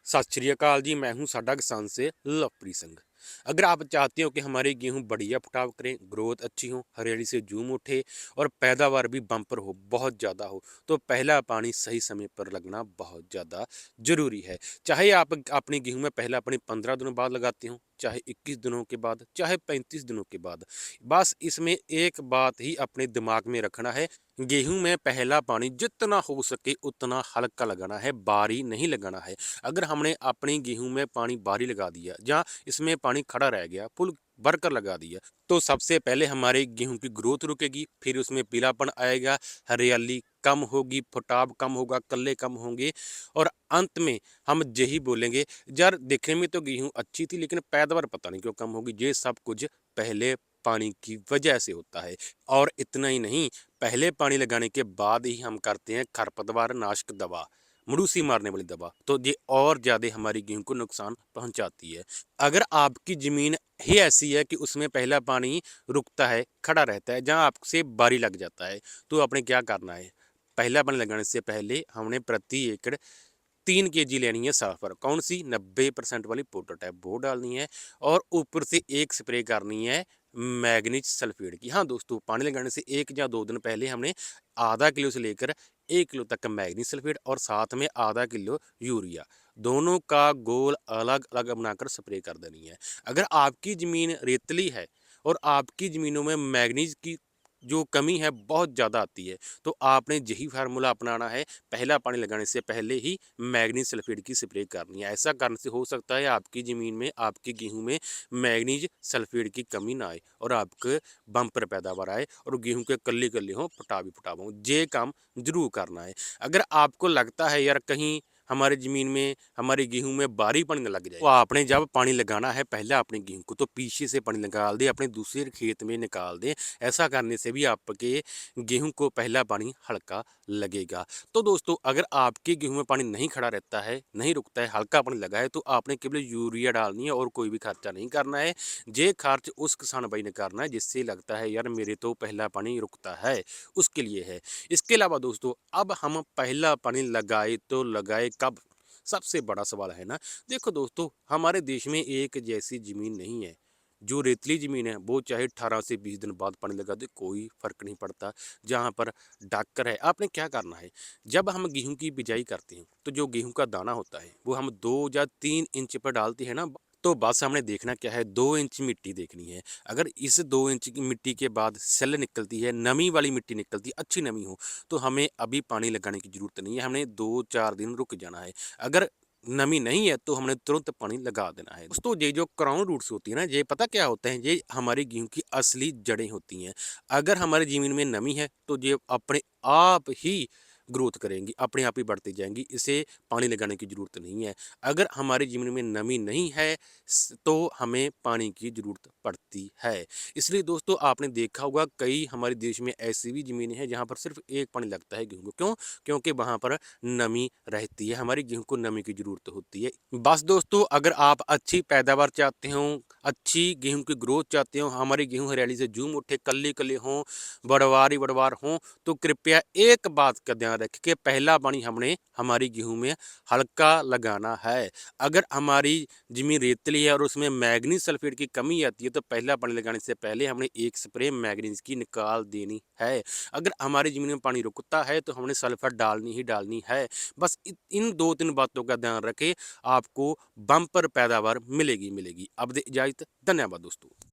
सत श्री अकाल जी। मैं हूं साडा किसान से लवप्रीत सिंह। अगर आप चाहते हो कि हमारे गेहूं बढ़िया फुटाव करें, ग्रोथ अच्छी हो, हरियाली से झूम उठे और पैदावार भी बम्पर हो, बहुत ज़्यादा हो, तो पहला पानी सही समय पर लगना बहुत ज़्यादा ज़रूरी है। चाहे आप अपने गेहूं में पहला पानी 15 दिनों बाद लगाते हो, चाहे 21 दिनों के बाद, चाहे 35 दिनों के बाद। बस इसमें एक बात ही अपने दिमाग में रखना है, गेहूं में पहला पानी जितना हो सके उतना हल्का लगाना है, बारी नहीं लगाना है। अगर हमने अपनी गेहूं में पानी बारी लगा दिया या इसमें पानी खड़ा रह गया, फुल भरकर लगा दिया, तो सबसे पहले हमारे गेहूं की ग्रोथ रुकेगी, फिर उसमें पीलापन आएगा, हरियाली कम होगी, फुटाव कम होगा, कल्ले कम होंगे और अंत में हम यही बोलेंगे, यार देखने में तो गेहूं अच्छी थी लेकिन पैदावार पता नहीं क्यों कम होगी। ये सब कुछ पहले पानी की वजह से होता है। और इतना ही नहीं, पहले पानी लगाने के बाद ही हम करते हैं खरपतवार नाशक दवा, मरूसी मारने वाली दवा, तो ये और ज़्यादा हमारी गेहूं को नुकसान पहुंचाती है। अगर आपकी ज़मीन ही ऐसी है कि उसमें पहला पानी रुकता है, खड़ा रहता है, जहां आपसे बारी लग जाता है, तो आपने क्या करना है, पहला पानी लगाने से पहले हमने प्रति एकड़ 3 kg लेनी है सल्फर। कौन सी? 90% वाली पोटाटैप वो डालनी है और ऊपर से एक स्प्रे करनी है मैग्नीज सल्फेट की। हाँ दोस्तों, पानी लगाने से 1 या 2 दिन पहले हमने आधा किलो से लेकर 1 किलो तक का मैग्नीज सल्फेट और साथ में आधा किलो यूरिया, दोनों का गोल अलग अलग बनाकर स्प्रे कर देनी है। अगर आपकी ज़मीन रेतली है और आपकी ज़मीनों में मैग्नीज की जो कमी है बहुत ज़्यादा आती है, तो आपने यही फार्मूला अपनाना है, पहला पानी लगाने से पहले ही मैग्नीज सल्फेट की स्प्रे करनी है। ऐसा करने से हो सकता है आपकी ज़मीन में, आपकी गेहूं में मैग्नीज सल्फेट की कमी ना आए और आपके बम्पर पैदावार आए और गेहूं के कल्ले कल्ले हों, फटावी फटाव हों। ये काम जरूर करना है। अगर आपको लगता है यार कहीं हमारे ज़मीन में, हमारे गेहूं में बारी पानी न लग जाए, तो आपने जब पानी लगाना है पहले अपने गेहूं को, तो पीछे से पानी निकाल दे, अपने दूसरे खेत में निकाल दें। ऐसा करने से भी आपके गेहूं को पहला पानी हल्का लगेगा। तो दोस्तों, अगर आपके गेहूं में पानी नहीं खड़ा रहता है, नहीं रुकता है, हल्का पानी लगा है, तो आपने केवल यूरिया डालनी है और कोई भी खर्चा नहीं करना है। ये खर्च उस किसान भाई ने करना है जिससे लगता है यार मेरे तो पहला पानी रुकता है, उसके लिए है। इसके अलावा दोस्तों, अब हम पहला पानी लगाए तो लगाए कब, सबसे बड़ा सवाल है ना। देखो दोस्तों, हमारे देश में एक जैसी ज़मीन नहीं है। जो रेतली ज़मीन है वो चाहे 18 से 20 दिन बाद पानी लगा दे, कोई फ़र्क नहीं पड़ता। जहाँ पर डाकर है, आपने क्या करना है, जब हम गेहूं की बिजाई करते हैं तो जो गेहूं का दाना होता है वो हम 2 या 3 इंच पर डालते हैं ना, तो बस हमने देखना क्या है, 2 इंच मिट्टी देखनी है। अगर इस 2 इंच की मिट्टी के बाद सेल निकलती है, नमी वाली मिट्टी निकलती है, अच्छी नमी हो, तो हमें अभी पानी लगाने की ज़रूरत नहीं है, हमने 2-4 दिन रुक जाना है। अगर नमी नहीं है तो हमने तुरंत पानी लगा देना है। दोस्तों, ये जो क्राउन रूट्स होती है ना, ये पता क्या होते हैं, ये हमारी गेहूं की असली जड़ें होती हैं। अगर हमारी ज़मीन में नमी है तो ये अपने आप ही ग्रोथ करेंगी, अपने आप ही बढ़ती जाएंगी, इसे पानी लगाने की ज़रूरत नहीं है। अगर हमारी ज़मीन में नमी नहीं है तो हमें पानी की ज़रूरत पड़ती है। इसलिए दोस्तों, आपने देखा होगा कई हमारे देश में ऐसी भी ज़मीनें हैं जहाँ पर सिर्फ एक पानी लगता है गेहूं को। क्यों? क्योंकि वहाँ पर नमी रहती है, हमारी गेहूं को नमी की ज़रूरत होती है। बस दोस्तों, अगर आप अच्छी पैदावार चाहते हो, अच्छी गेहूं की ग्रोथ चाहते हो, हमारे गेहूं हरियाली से झूम उठे, कल्ले कल्ले हों, बड़वार ही बड़वार हों, तो कृपया एक बात का ध्यान रखें कि पहला पानी हमने हमारी गेहूं में हल्का लगाना है। अगर हमारी ज़मीन रेतली है और उसमें मैग्नीज सल्फेट की कमी आती है, तो पहला पानी लगाने से पहले हमने एक स्प्रे मैग्नीज की निकाल देनी है। अगर हमारी ज़मीन में पानी रुकता है तो हमने सल्फर डालनी ही डालनी है। बस इन 2-3 बातों का ध्यान रखें, आपको बम्पर पैदावार मिलेगी मिलेगी। अब दे इजाज़त, धन्यवाद दोस्तों।